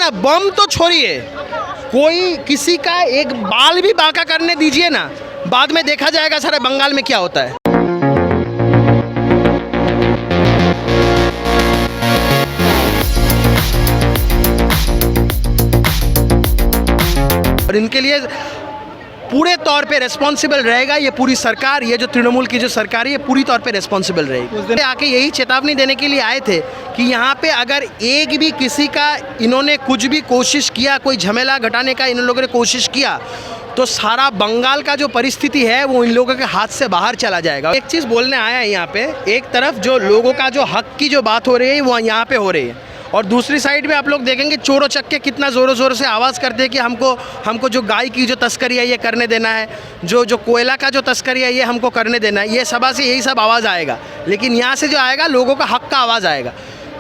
क्या बम तो छोड़िए, कोई किसी का एक बाल भी बांका करने दीजिए ना, बाद में देखा जाएगा सारे बंगाल में क्या होता है। और इनके लिए पूरे तौर पे रिस्पॉन्सिबल रहेगा ये पूरी सरकार, ये जो तृणमूल की जो सरकार है ये पूरी तौर पे रिस्पॉन्सिबल रहेगी। उस दिन आके यही चेतावनी देने के लिए आए थे कि यहाँ पे अगर एक भी किसी का इन्होंने कुछ भी कोशिश किया, कोई झमेला घटाने का इन लोगों ने कोशिश किया, तो सारा बंगाल का जो परिस्थिति है वो इन लोगों के हाथ से बाहर चला जाएगा। एक चीज़ बोलने आया है यहाँ पे, एक तरफ जो लोगों का जो हक की जो बात हो रही है वो यहाँ पे हो रही है, और दूसरी साइड में आप लोग देखेंगे चोरों चक्के कितना ज़ोरों ज़ोर से आवाज़ करते हैं कि हमको जो गाय की जो तस्करी है ये करने देना है, जो कोयला का जो तस्करी है ये हमको करने देना है। ये सभा से यही सब आवाज़ आएगा, लेकिन यहाँ से जो आएगा लोगों का हक का आवाज़ आएगा।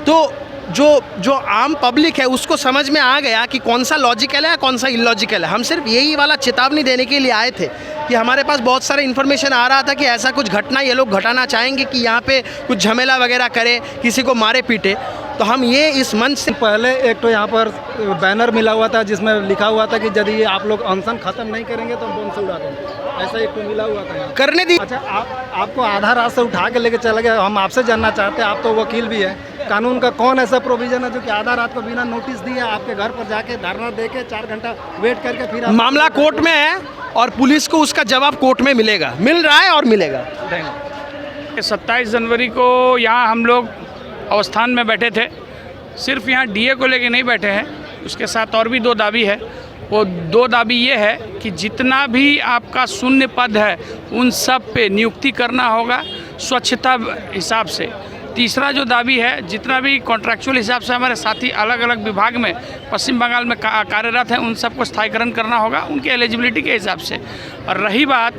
तो जो आम पब्लिक है उसको समझ में आ गया कि कौन सा लॉजिकल है कौन सा इलॉजिकल है। हम सिर्फ यही वाला चेतावनी देने के लिए आए थे कि हमारे पास बहुत सारा इन्फॉर्मेशन आ रहा था कि ऐसा कुछ घटना ये लोग घटाना चाहेंगे कि यहाँ पे कुछ झमेला वगैरह करे, किसी को मारे पीटे। तो हम ये इस मंच से पहले एक तो यहाँ पर बैनर मिला हुआ था जिसमें लिखा हुआ था कि यदि आप लोग अनशन खत्म नहीं करेंगे तो बम से उड़ा देंगे, ऐसा एक तो मिला हुआ था यहाँ करने दी। अच्छा, आपको आधा रात से उठा के लेके चले गए। हम आपसे जानना चाहते हैं, आप तो वकील भी हैं, कानून का कौन ऐसा प्रोविजन है जो कि आधा रात को बिना नोटिस दिए आपके घर पर जाके धरना दे के 4 घंटा वेट करके फिर मामला कोर्ट में है और पुलिस को उसका जवाब कोर्ट में मिलेगा, मिल रहा है और मिलेगा। 27 जनवरी को यहाँ हम लोग अवस्थान में बैठे थे। सिर्फ यहाँ डीए को लेके नहीं बैठे हैं, उसके साथ और भी 2 दाबी है। वो 2 दाबी ये है कि जितना भी आपका शून्य पद है उन सब पे नियुक्ति करना होगा स्वच्छता हिसाब से। तीसरा जो दाबी है, जितना भी कॉन्ट्रैक्चुअल हिसाब से हमारे साथी अलग अलग विभाग में पश्चिम बंगाल में कार्यरत हैं उन सबको स्थायीकरण करना होगा उनके एलिजिबिलिटी के हिसाब से। और रही बात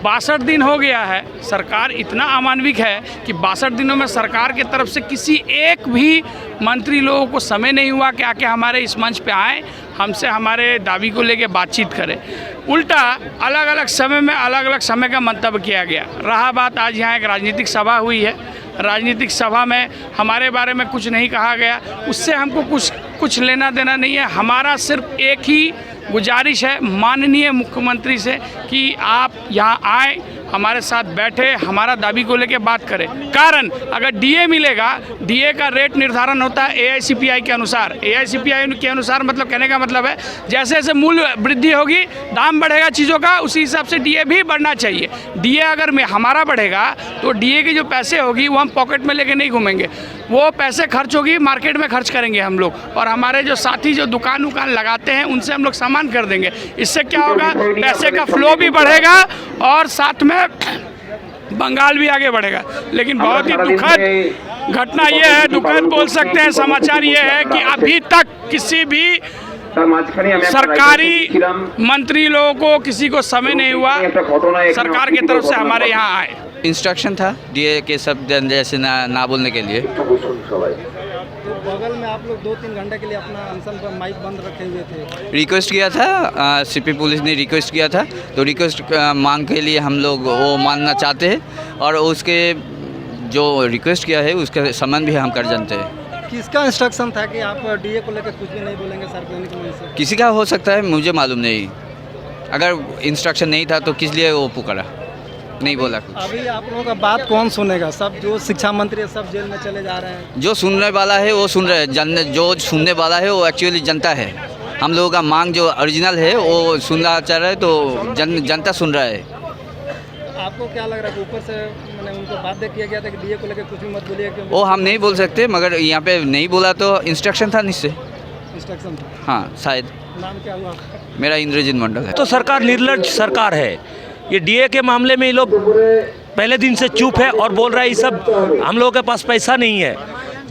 62 दिन हो गया है, सरकार इतना अमानविक है कि 62 दिनों में सरकार की तरफ से किसी एक भी मंत्री लोगों को समय नहीं हुआ कि आके हमारे इस मंच पे आएँ, हमसे हमारे दावी को लेके बातचीत करें। उल्टा अलग अलग समय में अलग अलग समय का मंतव्य किया गया। रहा बात, आज यहाँ एक राजनीतिक सभा हुई है, राजनीतिक सभा में हमारे बारे में कुछ नहीं कहा गया, उससे हमको कुछ लेना देना नहीं है। हमारा सिर्फ एक ही गुजारिश है माननीय मुख्यमंत्री से कि आप यहाँ आए, हमारे साथ बैठे, हमारा दाबी को लेके बात करें। कारण अगर डीए मिलेगा, डीए का रेट निर्धारण होता है एआईसीपीआई के अनुसार। एआईसीपीआई के अनुसार मतलब कहने का मतलब है जैसे जैसे मूल्य वृद्धि होगी, दाम बढ़ेगा चीज़ों का, उसी हिसाब से डीए भी बढ़ना चाहिए। डीए अगर हमारा बढ़ेगा तो डीए की जो पैसे होगी वो हम पॉकेट में लेके नहीं घूमेंगे, वो पैसे खर्च होगी मार्केट में खर्च करेंगे हम लोग, और हमारे जो साथी जो दुकान लगाते हैं उनसे हम लोग सामान कर देंगे। इससे क्या होगा, पैसे का फ्लो भी बढ़ेगा और साथ में बंगाल भी आगे बढ़ेगा। लेकिन बहुत ही दुखद घटना ये है, दुखद बोल सकते हैं, समाचार ये है कि अभी तक किसी भी सरकारी मंत्री लोगों को किसी को समय नहीं हुआ सरकार की तरफ से हमारे यहाँ आए। इंस्ट्रक्शन था डीए के शब्द जैसे ना बोलने के लिए। बगल में आप लोग 2-3 घंटे के लिए अपना अनशन पर माइक बंद रखे हुए थे। रिक्वेस्ट किया था, सीपी पुलिस ने रिक्वेस्ट किया था, तो रिक्वेस्ट मांग के लिए हम लोग वो मानना चाहते हैं, और उसके जो रिक्वेस्ट किया है उसके संबंध भी हम कर जानते हैं। किसका इंस्ट्रक्शन था कि आप डीए को लेकर कुछ भी नहीं बोलेंगे सार्वजनिक मंच से? किसी का हो सकता है, मुझे मालूम नहीं। अगर इंस्ट्रक्शन नहीं था तो किस लिए वो पुकारा, नहीं बोला कुछ। अभी आप लोगों का बात कौन सुनेगा? सब जो शिक्षा मंत्री है सब जेल में चले जा रहे हैं। जो सुनने वाला है वो सुन रहे हैं, जो सुनने वाला है वो एक्चुअली जनता है। हम लोगों का मांग जो ओरिजिनल है वो सुनना चाह रहा है, तो जनता सुन रहा है। आपको क्या लग रहा है, ऊपर से मैंने उनको बाध्य किया गया था कि डीए को लेकर कुछ भी मत बोलिए? वो हम नहीं बोल सकते, मगर यहाँ पे नहीं बोला तो इंस्ट्रक्शन था निश्चय। इंस्ट्रक्शन था, हाँ शायद। नाम क्या हुआ? मेरा इंद्रजीत मंडल है। तो सरकार निर्लज्ज सरकार है। ये डीए के मामले में ये लोग पहले दिन से चुप है और बोल रहा है ये सब हम लोगों के पास पैसा नहीं है।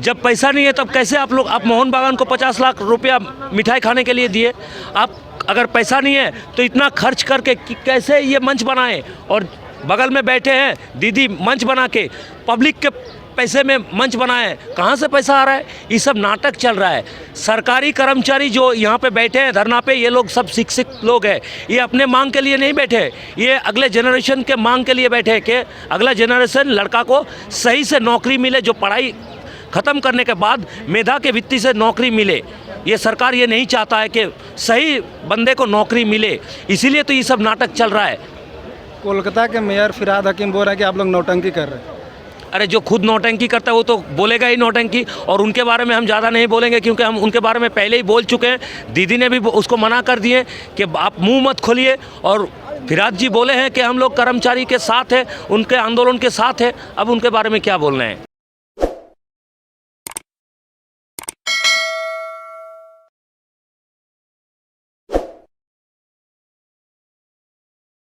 जब पैसा नहीं है तब कैसे आप मोहन बागान को 50 लाख रुपया मिठाई खाने के लिए दिए? आप अगर पैसा नहीं है तो इतना खर्च करके कैसे ये मंच बनाए? और बगल में बैठे हैं दीदी मंच बना के पब्लिक के पैसे में मंच बनाए, कहाँ से पैसा आ रहा है? ये सब नाटक चल रहा है। सरकारी कर्मचारी जो यहाँ पे बैठे हैं धरना पे, ये लोग सब शिक्षित लोग हैं। ये अपने मांग के लिए नहीं बैठे, ये अगले जनरेशन के मांग के लिए बैठे कि अगला जनरेशन लड़का को सही से नौकरी मिले, जो पढ़ाई ख़त्म करने के बाद मेधा के भित्ति से नौकरी मिले। ये सरकार ये नहीं चाहता है कि सही बंदे को नौकरी मिले, इसीलिए तो ये सब नाटक चल रहा है। कोलकाता के मेयर फिरहाद हकीम बोल रहे हैं कि आप लोग नौटंकी कर रहे हैं। अरे जो खुद नौटंकी करता है वो तो बोलेगा ही नौटंकी, और उनके बारे में हम ज़्यादा नहीं बोलेंगे क्योंकि हम उनके बारे में पहले ही बोल चुके हैं। दीदी ने भी उसको मना कर दिए कि आप मुंह मत खोलिए, और फिरहाद जी बोले हैं कि हम लोग कर्मचारी के साथ हैं, उनके आंदोलन के साथ हैं। अब उनके बारे में क्या बोलना है।